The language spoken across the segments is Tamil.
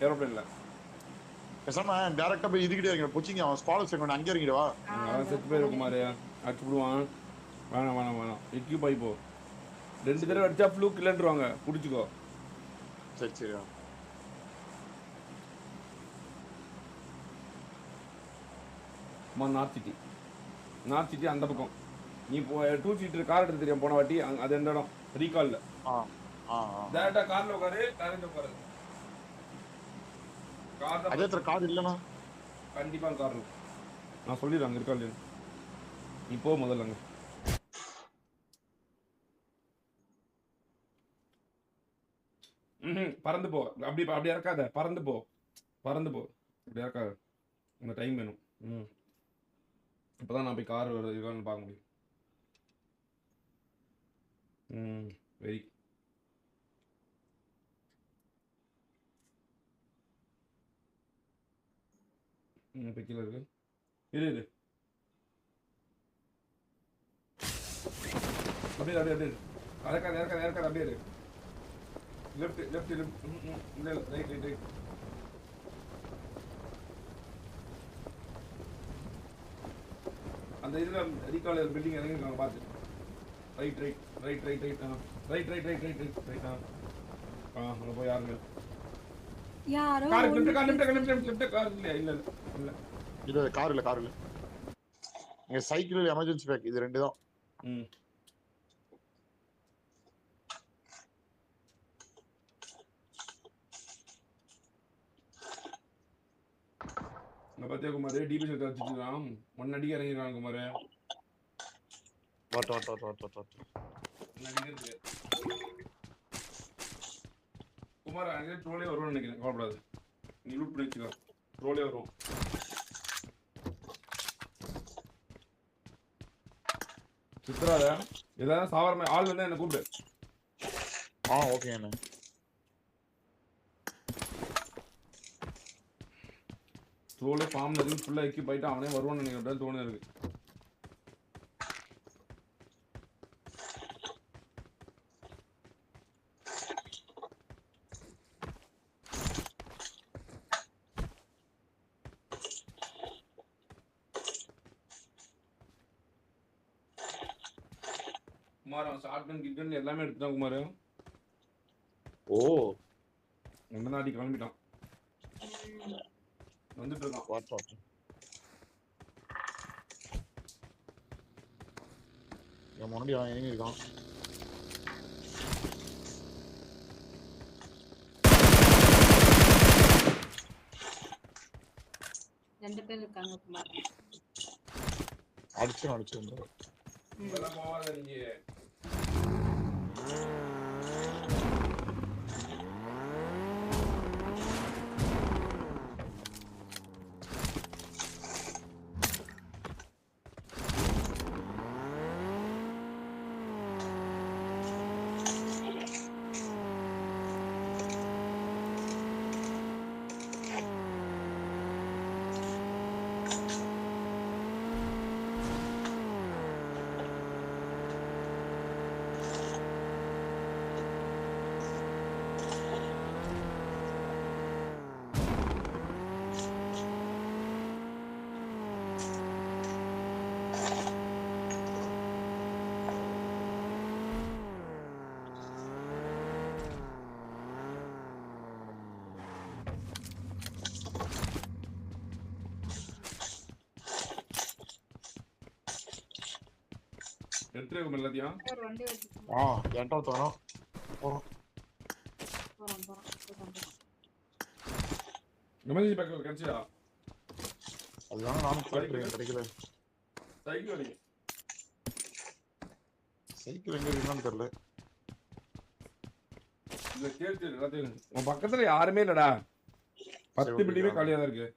ஏரோப்ளேன்ல. பேசாம டைரக்டா போய் இதுக்கிட்டே இருக்கீங்க பொச்சிங்க அவன் ஸ்குவாட் செக் பண்ணி அங்கே இறங்கிடுவா. அவன் செத்து போயிரு குமார், அடிச்சு விடுவான். வேணாம் எக்யூப் ஆகி போ. 2 தடவை அடிச்சா ஃப்ளூக் இல்லைன்றுவாங்க, பிடிச்சிக்கோ. சரி நார்த் சிட்டி அந்த பக்கம். நீ இப்போ 2 சீட்டர் கார் எடுத்து தெரியும் போன வாட்டி, அது எந்த இடம் ரீகால்ல. டேரக்டா கார்ல உட்காரு, டேரக்டா உட்காரு. கார் இல்லைன்னா கண்டிப்பா கார் இருக்கும். நான் சொல்லிடுறேன் அங்க இருக்கா இல்லையா. நீ போ முதல்ல அங்க. பறந்து போ. அப்படி இறக்காத, பறந்து போ. இப்படி இறக்காத. அந்த டைம் வேணும். இப்போதான் நான் போய் கார் இருக்கான்னு பார்க்க முடியும். வெரி இப்போ கீழே இருக்கு. இரு அப்படியே இறக்காத அப்படியே இரு. லெஃப்ட் இல்லை ரைட். அந்த இதில் ரீகால் பில்டிங் இறங்கிருக்காங்க பார்த்து. ரைட் அங்கே போய் யாருங்க கார் இல்லையா? இல்லை கார் இல்லை. இங்க சைக்கிள் எமர்ஜென்சி பேக் இது 2 தான். பத்தியா குமார், டிபி சேர்த்து வச்சுக்கலாம். 1 அடிக்க இறங்கிருக்காங்க குமார். குமார் அங்கே ட்ரோலே வரும்னு நினைக்கிறேன். கவலைப்படாது, நீ லூட் பண்ணி வச்சுக்கோ. ட்ரோலே வரும். சித்ராத ஏதாவது சாவரமே ஆள் இருந்தா என்ன கூப்பிடு. ஓகே அண்ணா. ட்ரோலே ஃபார்ம்ல இருந்து ஃபுல்லா எக்யூப் ஆயிட்டு அவனே வருவான்னு நினைக்கிறேன் தோணு இருக்கு. குமார் அவன் ஷார்ட்கன் கிட்கன் எல்லாமே எடுத்துட்டான் குமார். ஒன்று நாட்டி கிளம்பிட்டான், வந்துட்டு இருக்கான். முன்னாடி அவன் எங்க இருக்கான்? ரெண்டு பேர் இருக்காங்க குமார். அடிச்சு இதெல்லாம் போவாத நீங்க. எடுத்துருக்கும் எல்லாத்தையும். என்கிட்ட தோணும். எமர்ஜென்சி பேக் கிடைச்சியா? அதுதான் நானும் கிடைக்கல. சைக்கிள் எங்க இருக்குன்னு தெரியல. இல்ல கேட்டு எல்லாத்தையும். உன் பக்கத்துல யாருமே இல்லடா. 10 பில்டிங்கே காலியா தான் இருக்கு.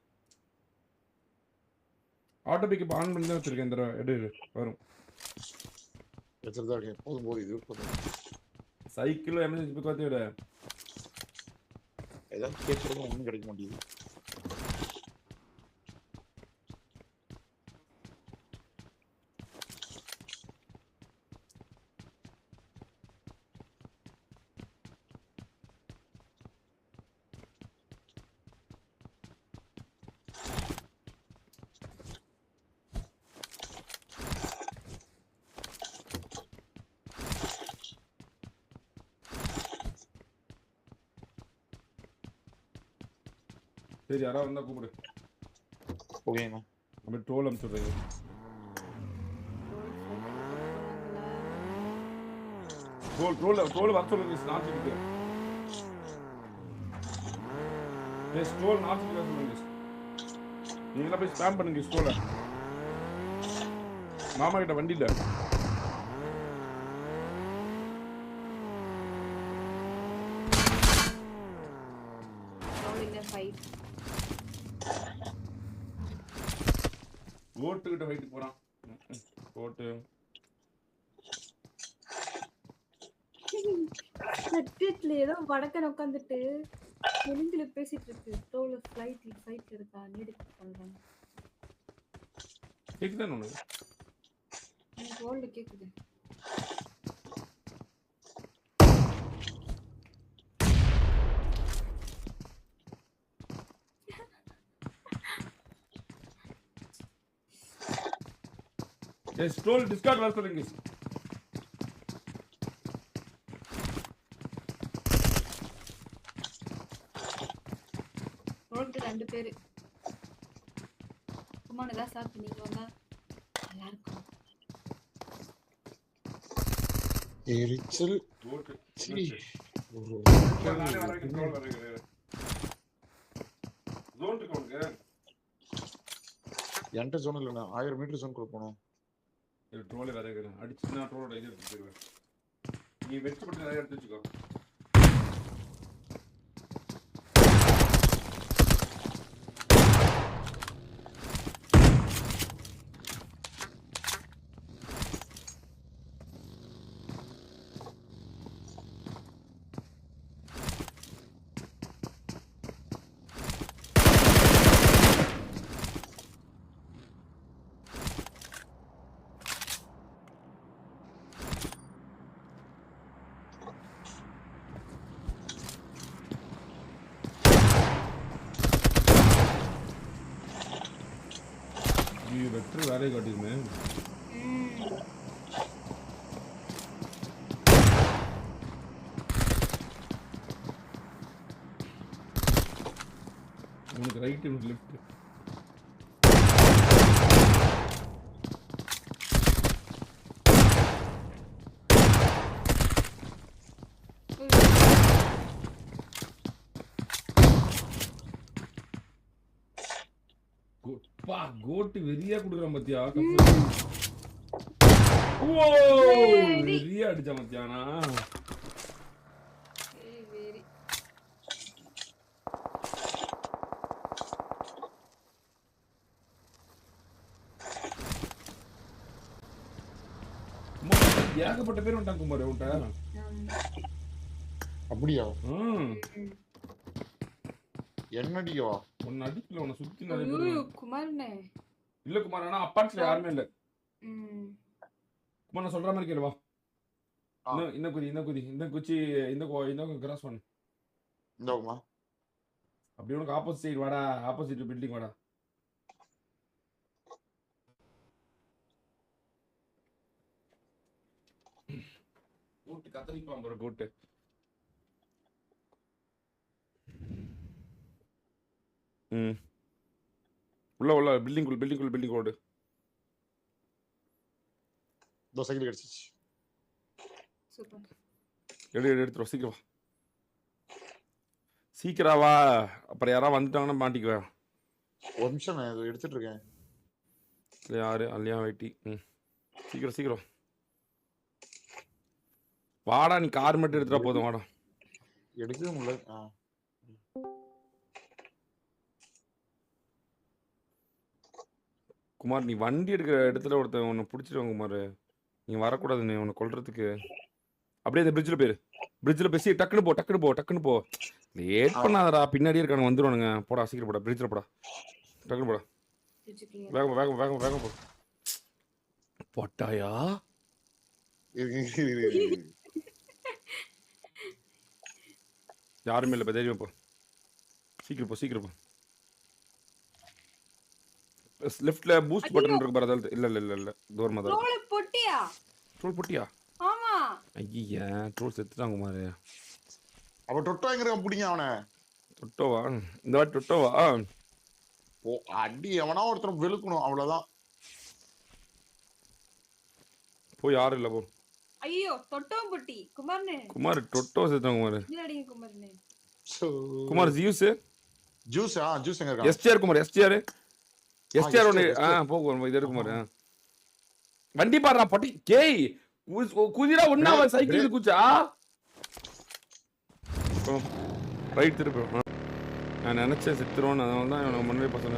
ஆட்டோ பிக்கப் ஆன் பண்ணி தான் வச்சிருக்கேன். இந்த எடு வரும். வச்சிருந்தா இருக்கேன். போதும் இது போதும். சைக்கிள் எமர்ஜென்சி பிக் வாத்தி விட. ஏதாவது கேட்கறதும் ஒன்றும் கிடைக்க மாட்டேங்குது. சரி யாராவது வந்தா கூப்பிடு. ஓகேண்ணா. அப்படியே ட்ரோல் அனுப்பிச்சுடுறீங்க. ட்ரோல் வர சொல்லுங்க நார்த் சிட்டிக்கு. எஸ் ட்ரோல் நார்த் சிட்டிக்கு சொல்லுங்க. நீங்களா போய் ஸ்பேம் பண்ணுங்க ஸ்டோல. மாமா கிட்ட வண்டி இல்ல. கோட்டு கிட்ட ஃபைட் போறான். கோட்டு சட்டிட்ல ஏதோ வடக்கன் உட்காந்துட்டு தெலுங்குல பேசிட்டு இருக்கு. ட்ரோல் ஃபைட் இருக்கா நீடு பண்றாங்க. கேக்குதா உனக்கு? எனக்கு ஓல்ல கேக்குது. எஸ் ட்ரோல் டிஸ்கார்ட் வர சொல்லுங்க. ரோல்க்கு 2 பேரு. குமாரதா சாப்பிட்டு நீங்க வந்தா நல்லா இருக்கும். எரிச்சல் கோட்டு சரி. நானே வரேன் ட்ரோல் வரேன். ஜோன் கவுங்க. என்கிட்ட ஜோன் இல்லைண்ணா. 1000 மீட்டர் ஜோன் போகணும். ட்ரோலே வரேன். அடிச்சுன்னா ட்ரோலோட இது எடுத்துருவேன். நீ வெச்சு போட்டு நிறைய எடுத்து வச்சுக்கோ. வெற்றி வேலையை காட்டிருமே. உனக்கு ரைட் உனக்கு லெஃப்ட். கோட்டு வெறியா குடுக்குறான் பாத்தியா? ஓ வெறியா அடிச்சா மத்தியானா. ஏகப்பட்ட பேர் வந்துட்டாங்க குமார் உன்ட்ட. அப்படியா? என்ன அடிக்கவா? உன்னை அடிக்கல, உன்னை சுத்தி நிறைய பேர். குமார்னே இல்ல குமார், ஆனா அப்பாட்ஸ்ல யாருமே இல்ல. குமார் நான் சொல்ற மாதிரி கேளு வா. இந்த குதி இந்த குச்சி இந்த கிராஸ் பண்ணு. இந்தோமா அப்படியே உனக்கு ஆப்போசிட் சைடு வாடா. ஆப்போசிட் பில்டிங் வாடா. கோட்டு கத்தரிப்பான் ப்ரோ. கோட்டு உள்ள பில்டிங் ஓடு. தோ சைக்கிள் கிடைச்சிச்சு. சூப்பர். எடுத்துரு சீக்கிரம் வா. அப்புறம் யாராவது வந்துட்டாங்கன்னா மாட்டிக்குவேன். ஒரு நிமிஷம் நான் இதை எடுத்துட்டு இருக்கேன். யாரு அல்லையா வெட்டி. சீக்கிரம் வாடா. நீ கார் மட்டும் எடுத்துட்டா போதும் வாடா. எடுக்கவே முடியல. குமார் நீ வண்டி எடுக்கிற இடத்துல ஒருத்தன் உன்னை பிடிச்சிருவாங்க குமார். நீ வரக்கூடாது. நீ உன்னை கொல்றதுக்கு அப்படியே இந்த பிரிட்ஜில் பேசி டக்குன்னு போ. லேட் பண்ணாதடா. பின்னாடியே இருக்கானு வந்துருவானுங்க. போடா சீக்கிரம் போடா. பிரிட்ஜில் போடா. டக்குன்னு போடா. வேகம் போ. போட்டாயா? யாருமே இல்லை. தைரியம் போ. சீக்கிரம் போ. லெஃப்ட்ல பூஸ்ட் பட்டன் இருக்கு பாரு. அதாவது இல்ல தூரமா தான். ட்ரோல் பொட்டியா? ஆமா. ஐயா ட்ரோல் செத்துட்டாங்க குமார். அவ டொட்டாங்கற புடிங்க அவனை. டொட்டோவா இந்த வாட்டி டொட்டோவா ஓ அடி எவனா ஒருத்தர் வெளுக்கணும் அவ்வளவுதான். போய் யாரும் இல்ல போ. ஐயோ தொட்டோம் புட்டி குமார்னே. குமார் டொட்டோ செத்தான் குமார். என்ன அடிங்க குமார்னே. குமார் ஜூஸ் ஜூஸ் ஜூஸ் எங்க இருக்கா? எஸ்டிஆர் குமார் எஸ்டிஆர் ஒன்னு போகும் இது இருக்கு குமார். வண்டி பாடுறா பட்டி கேய் குதிரா ஒன்னா சைக்கிள் குச்சா ரைட் திருப்பி. நான் நினைச்சேன் செத்துருவோன்னு, அதனால தான் எனக்கு முன்னாடி பசங்க.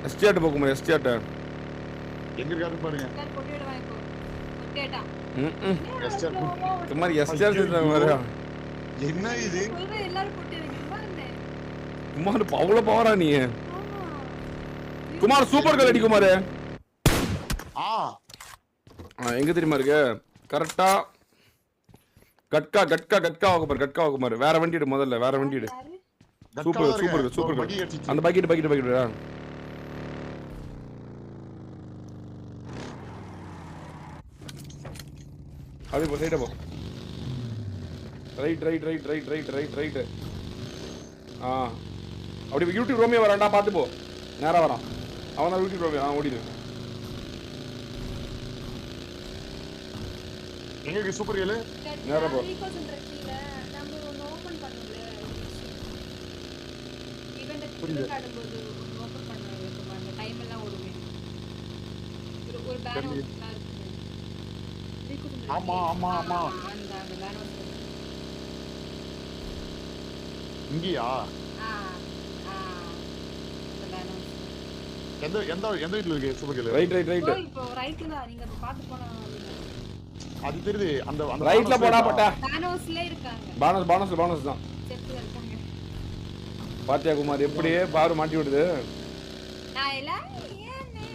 எஸ்டிஆர்ட்ட போகுமா? எஸ்டிஆர்ட்ட எங்க இருக்காரு பாருங்க. குமார் எஸ்டிஆர் செத்துறாங்க. என்ன இது குமார் அவ்வளவு பவரா நீ? குமார் சூப்பர் கல் அடி குமார். எங்க தெரியுமா இருக்கு கரெக்டா? கட்கா கட்கா கட்கா ஆகுமார். கட்கா ஆகுமார். வேற வண்டி எடு முதல்ல, வேற வண்டி எடு. Super super super. அந்த பக்கெட் பக்கெட் பக்கெட் அது போ சைடா போ. Right right right right right right right. அப்படி யூடியூப் ரோமியோ வரான்டா, பார்த்து போ. நேரா வரான் அவன் தான் யூடியூப் ரோமியோ. ஓடிடு. எங்க இருக்கு சூப்பர் கேளு? நேரா போ. நம்ம ஒன்னு ஓபன் பண்ணல. ஈவென்ட் காடும்போது ஓபன் பண்ணல குமார். டைம் எல்லாம் ஓடுமே. ஒரு பேனர் இருக்கு. ஆமா ஆமா ஆமா அந்த பேனர் இங்கயா? எந்த எந்த எந்த வீட்ல இருக்கு சூப்பர் கேளு? Right right right. இப்போ ரைட்ல தான் நீங்க பாத்து போனா அது தெரியுது. அந்த அந்த ரைட்ல போடா பட்டா. பானோஸ்ல இருக்காங்க. பானஸ் பானஸ் பானஸ் தான். செத்துல இருக்காங்க. பாத்தியா குமார் எப்படி பாரு மாட்டி விடுது. நான் எல்லாம் ஏனே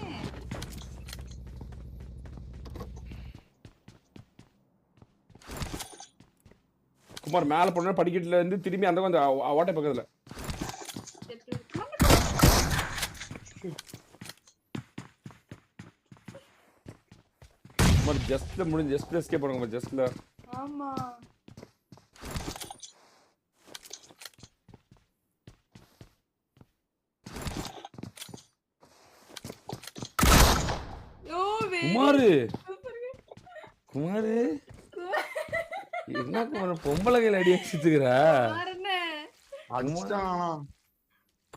குமார் மேல போனா படிக்கட்டுல இருந்து திரும்பி அந்த வந்து ஓட்டை பக்கத்துல. குமார் ஜஸ்ட்ல முடிஞ்சு ஜஸ்ட் எஸ்கேப் பண்ணுங்க குமார் ஜஸ்ட்ல. ஆமா குமார் குமார் என்ன குமார் பொம்பளை கையில அடி அடிச்சுக்கிறா?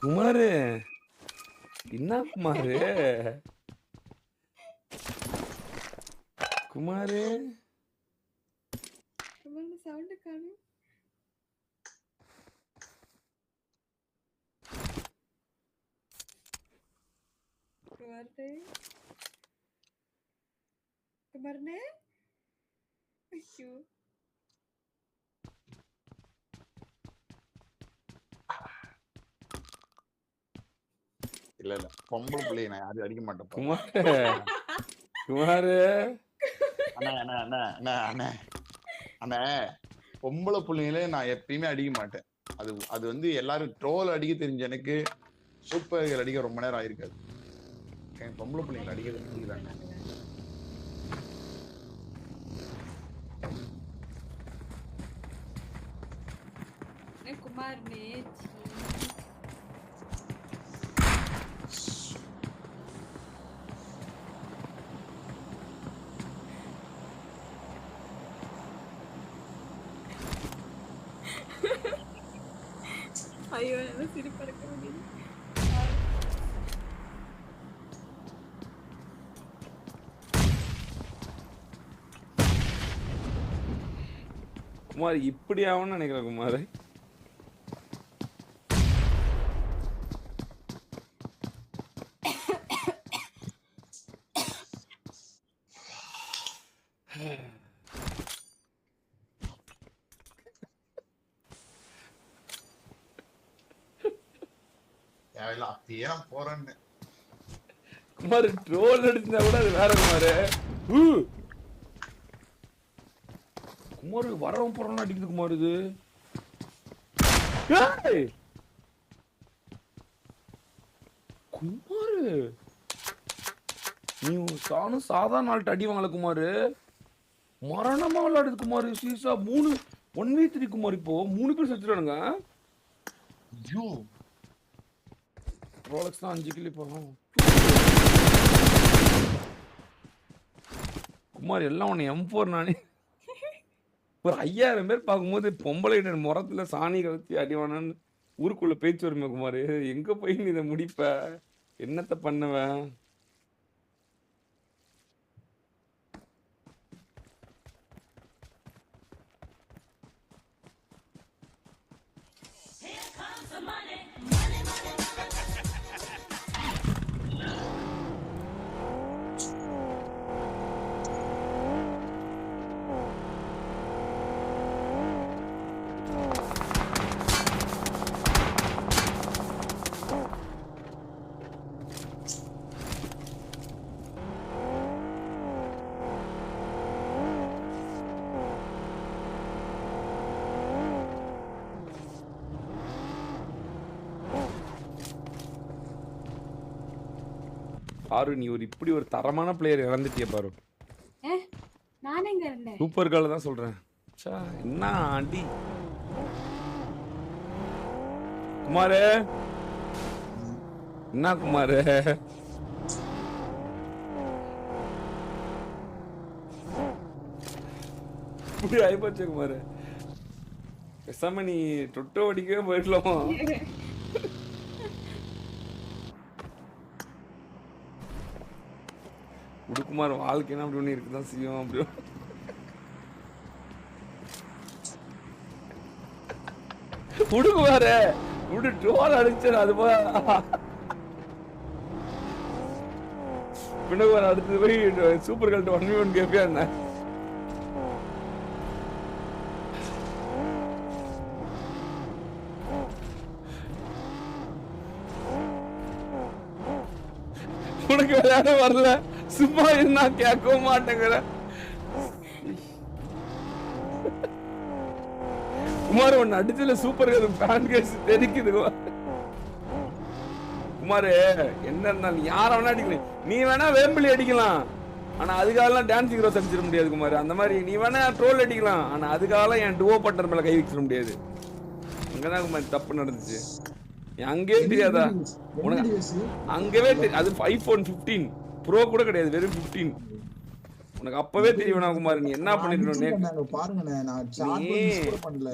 குமார் என்ன குமார்? குமார் சவுண்ட் காணு. குமார்னே ஐயோ இல்ல இல்ல பொம்பளை பிள்ளைய நான் யாரும் அடிக்க மாட்டேன். குமார் குமார் அண்ணா அண்ணா அண்ணா அண்ணா அண்ணா அண்ணா பொம்பளை பிள்ளைங்களே நான் எப்பயுமே அடிக்க மாட்டேன். அது அது வந்து எல்லாரும் ட்ரோல் அடிக்க தெரிஞ்ச எனக்கு சூப்பர்கள் அடிக்க ரொம்ப நேரம் ஆயிருக்காது. பொம்பளை பிள்ளைங்களை அடிக்கிறது முடியல. குமார்னே ஐயோ என்ன சிரிப்பு எடுக்க முடியல. குமார் இப்படி ஆகும்னு நினைக்கிறேன் குமார். போறேன்னு குமார் ட்ரோல் அடிச்சா கூட அது வேற குமார். குமார் வரவும் போறோம்னு அடிக்குது குமார். இது குமார் நீ சானும் சாதாரண ஆள்கிட்ட அடி வாங்கல குமார், மரணமா விளையாடுது குமார். Seesaw 1v3 Kumar. இப்போ 3 பேர் செத்துறானுங்க. ஐயோ ரோலக்ஸ் தான் 5 கிலோ போகும் குமார். எல்லாம் உன்னை M4 நானே ஒரு 5000 பேர் பார்க்கும்போது பொம்பளை முறத்துல சாணி கலத்தி அடிவானான்னு ஊருக்குள்ள பேச்சு வருமே குமார். எங்க போய் நீ இதை முடிப்ப? என்னத்த பண்ணுவேன்? பாரு, நீ இப்படி ஒரு தரமான பிளேயர் இழந்துட்டிய பாரு. நானே எங்க இருந்தேன்? சூப்பர் கேர்ள் தான் சொல்றேன். என்ன அடி குமாரு, என்ன குமாரு? இப்படி ஆயிப்போச்சு குமாரு. பேசாம நீ தொட்டோ அடிக்கவே போயிடலாமா? உடுக்குமார் வாழ்க்கைன்னா அப்படி ஒண்ணு இருக்குதான் செய்யும். அப்படி உடுக்குமாரு உடு ட்ரோல் அடிச்சாரு. அது போல பின்னகுமார் அடுத்தது போய் சூப்பர் கேர்ள்ட்ட 1v1 கேப்பியா என்ன? உனக்கு விளையாட வரல, சும்மா இருந்தா கேட்கவும் மாட்டேங்கிற குமார். ஒன்னு அடிச்சல சூப்பர் ஃபேன் கேஸ் தெரிக்குது குமார். என்ன இருந்தாலும் யார வேணா அடிக்கலாம். நீ வேணா வேம்பிளி அடிக்கலாம், ஆனா அதுக்காகலாம் டான்சிங் ரோஸ் அடிச்சிட முடியாது குமார். அந்த மாதிரி நீ வேணா ட்ரோல் அடிக்கலாம், ஆனா அதுக்காகலாம் என் டுவோ பட்டர் மேல கை வச்சிட முடியாது. அங்கதான் குமார் தப்பு நடந்துச்சு. அங்கே தெரியாதா உனக்கு? அங்கவே தெரியும். அது ஐபோன் 15 ப்ரோ கூட கிடையாது, வெறும் 15. உனக்கு அப்பவே தெரியும் குமார், நீ என்ன பண்ணிருக்கணும்.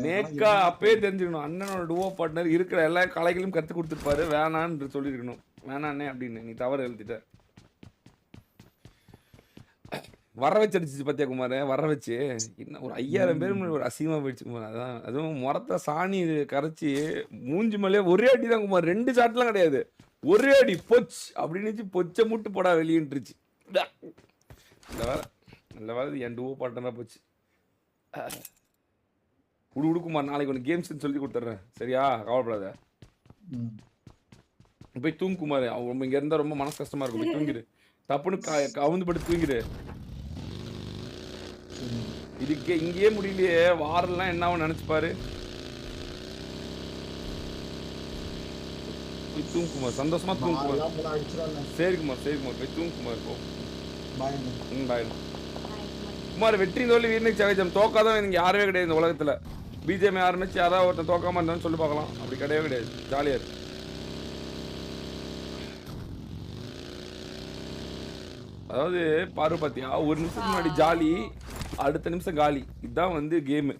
நேக்கா அப்பவே தெரிஞ்சுக்கணும். அண்ணனோட டுவோ பார்ட்னர் இருக்கிற எல்லா கலைகளையும் கத்து கொடுத்துருப்பாரு, வேணான்னு சொல்லிருக்கணும். வேணாண்ணே அப்படின்னு நீ தவறு எழுதிட்ட. வர வச்சு அடிச்சிச்சு பாத்தியா குமார்? வர வச்சு என்ன ஒரு 5000 பேர் ஒரு அசிங்கமா போயிடுச்சு குமார். அதான் அதுவும் முறத்த சாணி கரைச்சி மூஞ்சி மேலே ஒரே அடி தான் குமார். 2 ஷாட்லாம் கிடையாது, ஒரே அடி பொச் அப்படின்னு பொச்ச மூட்டு போடா வெளியின்றுச்சு. நல்ல வேலை என் டூவோ பாட்டனா போச்சு. உடுக்குமார், நாளைக்கு உனக்கு கேம்ஸ் சொல்லி கொடுத்துட்றேன் சரியா? கவலைப்படாத. போய் தூங்குமார். அவங்க இங்க இருந்தா ரொம்ப மனசு கஷ்டமா இருக்கும். போய் தூங்கிடு, தப்புன்னு கவுந்து பட்டு தூங்கிடு. இதுக்கு இங்கேயே முடியலையே, வாரெல்லாம் என்ன நினைச்சுப்பாரு. போய் தூங்குமார், சந்தோஷமா தூங்குமார். சரி குமார், சரி குமார், போய் தூங்குமார். போ பாய் குமார். வெற்றி தோல்வி வீரனுக்கு சகஜம், தோக்காதான் இங்க யாருமே கிடையாது இந்த உலகத்துல. பிஜேபி ஆரம்பிச்சு யாராவது ஒருத்தன் தோக்காம இருந்தான்னு சொல்லி பார்க்கலாம். அப்படி கிடையவே கிடையாது, ஜாலியா இருக்கு. அதாவது பாரு பாத்தியா, ஒரு நிமிஷத்துக்கு முன்னாடி ஜாலி, அடுத்த நிமிஷம் காலி. இதுதான் வந்து கேமு.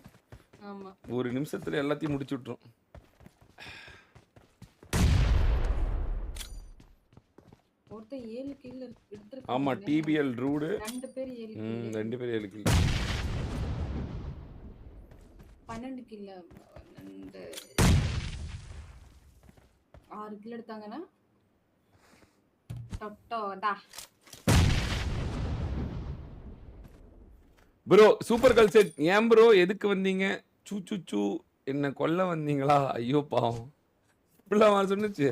ஒரு நிமிஷத்துல எல்லாத்தையும் முடிச்சு விட்டுரும். ஆமா, டிபிஎல் ரூடு 2 பேர் 7 கில். 12 கில் 6 கில் எடுத்தாங்கன்னா டட்டோடா. Bro super girl set. ஏன் ப்ரோ எதுக்கு வந்தீங்க? சூ என்ன கொல்ல வந்தீங்களா? ஐயோ பாவம், இப்படிலாம் சொன்னுச்சு.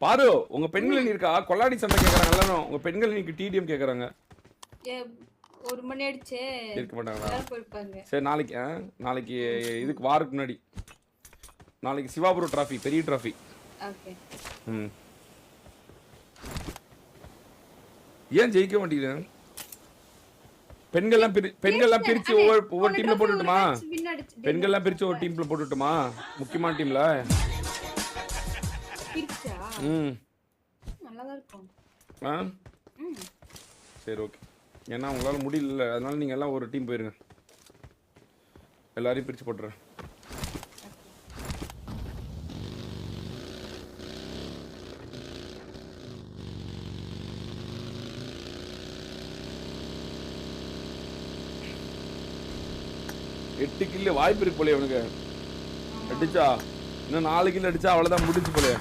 பாரு, உங்க பெண்கள் இருக்கா? கொல்லாடி சண்டை கேக்குறாங்க எல்லாரும். உங்க பெண்கள் இன்னைக்கு டிடிஎம் கேக்குறாங்க. 1 மணி ஆயிடுச்சே, இருக்க மாட்டாங்களா? சரி, நாளைக்கு இதுக்கு வாருக்கு முன்னாடி நாளைக்கு சிவா ப்ரோ டிராஃபி, பெரிய டிராஃபி. ஓகே. ம். ஏன் ஜெயிக்க மாட்டேங்கிறேன்? பெண்கள்லாம் பிரிச்சு ஒவ்வொரு டீம்ல போட்டுட்டுமா? பெண்கள்லாம் பிரிச்சு ஒரு டீம்ல போட்டுட்டுமா? முக்கியமான டீம்ல. பிரிச்சா ம். நல்லாதான் இருக்கும். ஆ ம். சரி ஓகே. ஏன்னா உங்களால முடியல, அதனால நீங்க எல்லாம் ஒரு டீம் போயிருங்க. எல்லாரையும் பிரிச்சு போட்டுறேன். எட்டு கில்லு வாய்ப்பு இருக்கு போல இவனுக்கு. அடிச்சா இன்னும் 4 கில்லு அடிச்சா அவ்வளவுதான், முடிஞ்சு போல.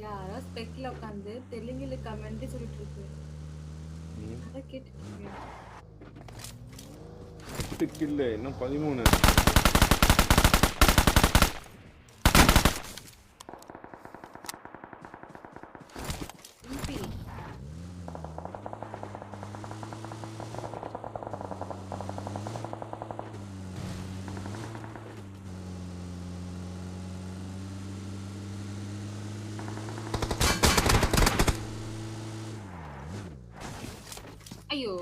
யாரோ ஸ்பெக்ல உட்காந்து தெலுங்குல கமெண்ட் சொல்லிட்டு இருக்கு. அதான் கேட்டுட்டு இருக்கேன். 8 கில்லு இன்னும் 13. MP. ஐயோ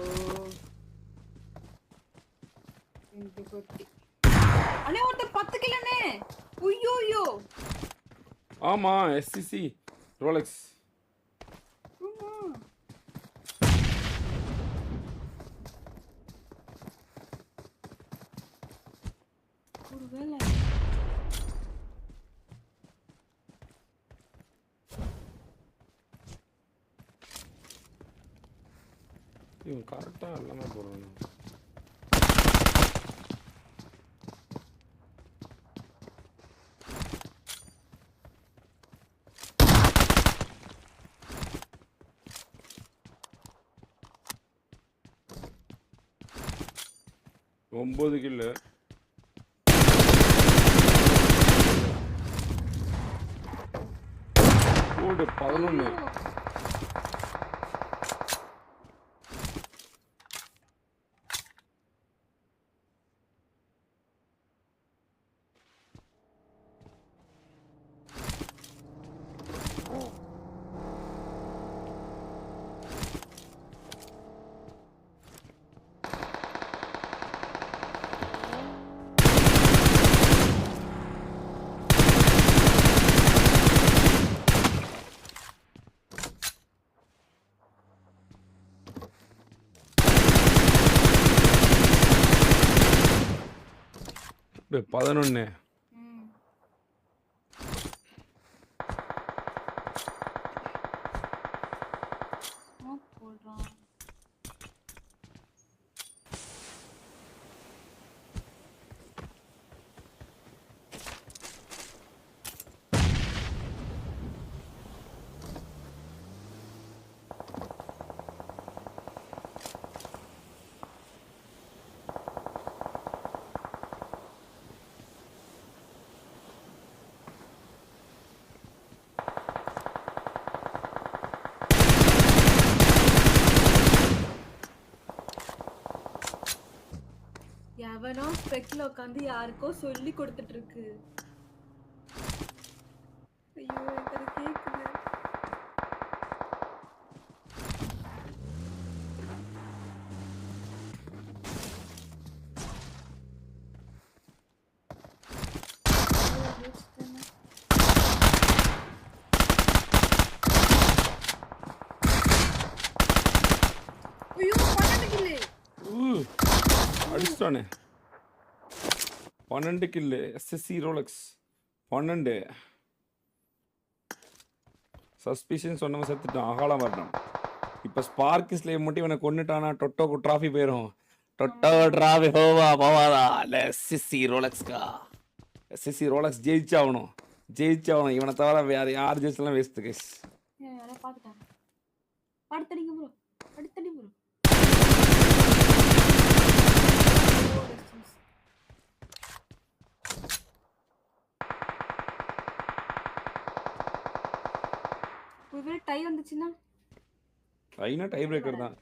இங்க போட்டி. அண்ணே ஒருத்தர் 10 கிலோண்ணே. ஐயோ ஆமா எஸ்சிசி ரோலெக்ஸ். ஒருவேளை இவன் கரெக்டா எல்லாமே போடுறான். ஒன்பது கில்லு. ஓடு 11. 11. ஸ்மோக் போடுறான். எவனோ ஸ்பெக்ல உட்காந்து யாருக்கோ சொல்லி கொடுத்துட்டு இருக்கு. ஐயோ எனக்கு அது கேக்குது. ஐயோ 12 கில்லு. அடிச்சிட்டானே 12 கில்லு. SSC Rolex 12. சஸ்பிஷன் சொன்னவன் செத்துட்டான். அகாலம் வரணும். இப்போ ஸ்பார்க் ஸ்லேவ் மட்டும் இவனை கொண்டுட்டானா டொட்டோக்கு ட்ராஃபி போயிடும். டொட்டோ ட்ராஃபி ஹோவா போவாதா இல்லை எஸ்எஸ்சி ரோலக்ஸ்கா. எஸ்எஸ்சி ரோலக்ஸ் ஜெயிச்சாகணும். இவனை தவிர வேறு யார் ஜெயிச்சாலும் வேஸ்ட்டு கைஸ். யாரோ பார்த்துட்டாங்க. அடுத்தடிங்க ப்ரோ. அடுத்தடி ப்ரோ. ஒருவேளை டை வந்துச்சுன்னா டைனா டை பிரேக்கர் தான்.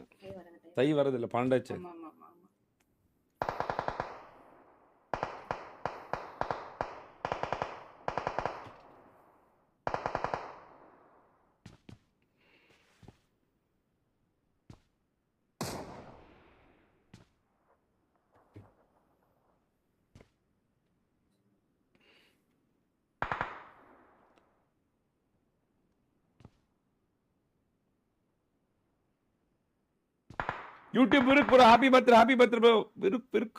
டை வரதில்லை 12 ஆச்சு. ஆமா ஆமா ஆமா. யூடியூப் விருக் ப்ரோ. Happy birthday bro. விருக்.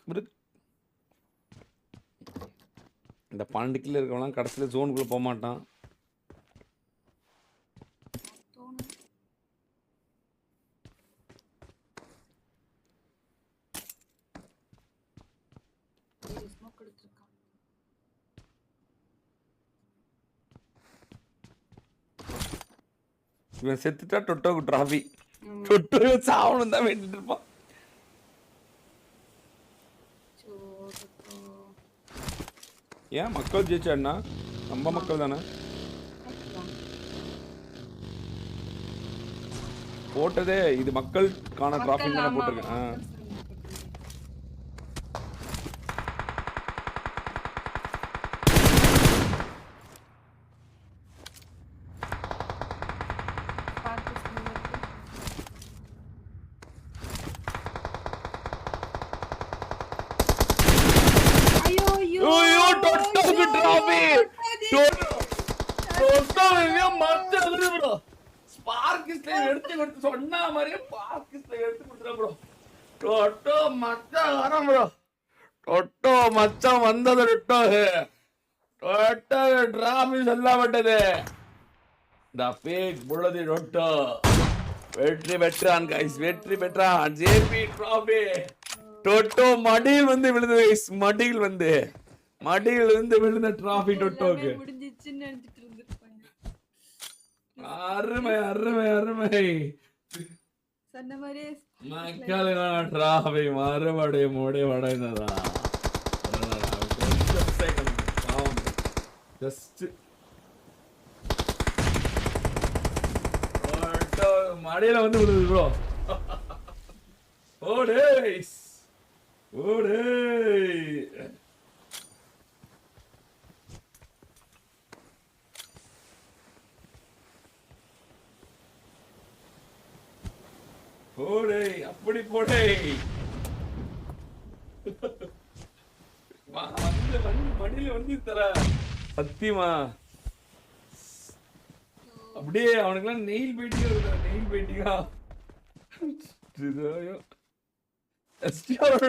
இந்த 12 கிலோ இருக்கவங்களாம் கடைசியில் ஜோனுக்குள்ளே போக மாட்டான். இவன் செத்துட்டா டொட்டோக்கு ட்ராஃபி. டொட்டோ சாவணும் தான் வேண்டிட்டு இருப்பான். ஏன் மக்கள் ஜெயிச்சாண்ணா? நம்ம மக்கள் தானே போட்டதே. இது மக்களுக்கான ட்ராஃபி தானே போட்டிருக்கேன். சொன்ன மாதிரியே டொட்டோ மச்சான் வந்தது. டொட்டோ டிராமி சொல்லப்பட்டது. டொட்டோ வெற்றி பெற்றான் கைஸ். வெற்றி பெற்றான். ஜேபி டிராபி டொட்டோ மடியில் வந்து விழுந்து கைஸ். மடியில் வந்து விழுந்த டிராபி டொட்டோக்கு. அருமை. சொன்ன மாதிரியே மக்களுக்கான டிராஃபி மறுபடியும் முடிவடைந்ததா? மடியில வந்து விடுது ப்ரோ. போடே அப்படி போடே. மடியில வந்து தர சத்தியமா அப்படியே அவனுக்குலாம் நெயில் பெயிண்டிங்கா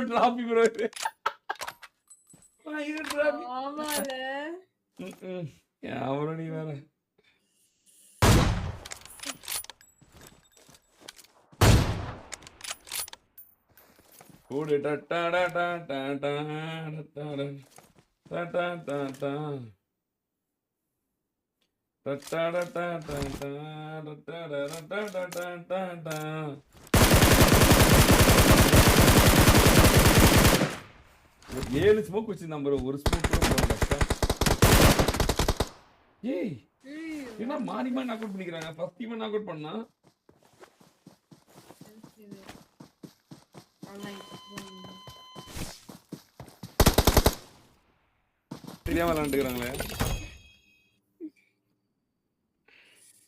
டிராபி ப்ரோ. இருடா ஆமால அவரும் நீ வேற கூடு டட்டாடா டாடா டட்டாடா டட்டா டட்டா டட்டாடா டட்டா டட்டாடா டட்டா டட்டா ஒரு 7 ஸ்மோக் வச்சிருந்தான் bro. ஒரு ஸ்மோக் கூட போடல. ஏய் என்ன மாறி மாறி நாக் அவுட் பண்ணிக்கிறாங்க. ஃபர்ஸ்ட் டீம் நாக் அவுட் பண்ணா தெரியாம விளையாண்டுக்கிறாங்களே.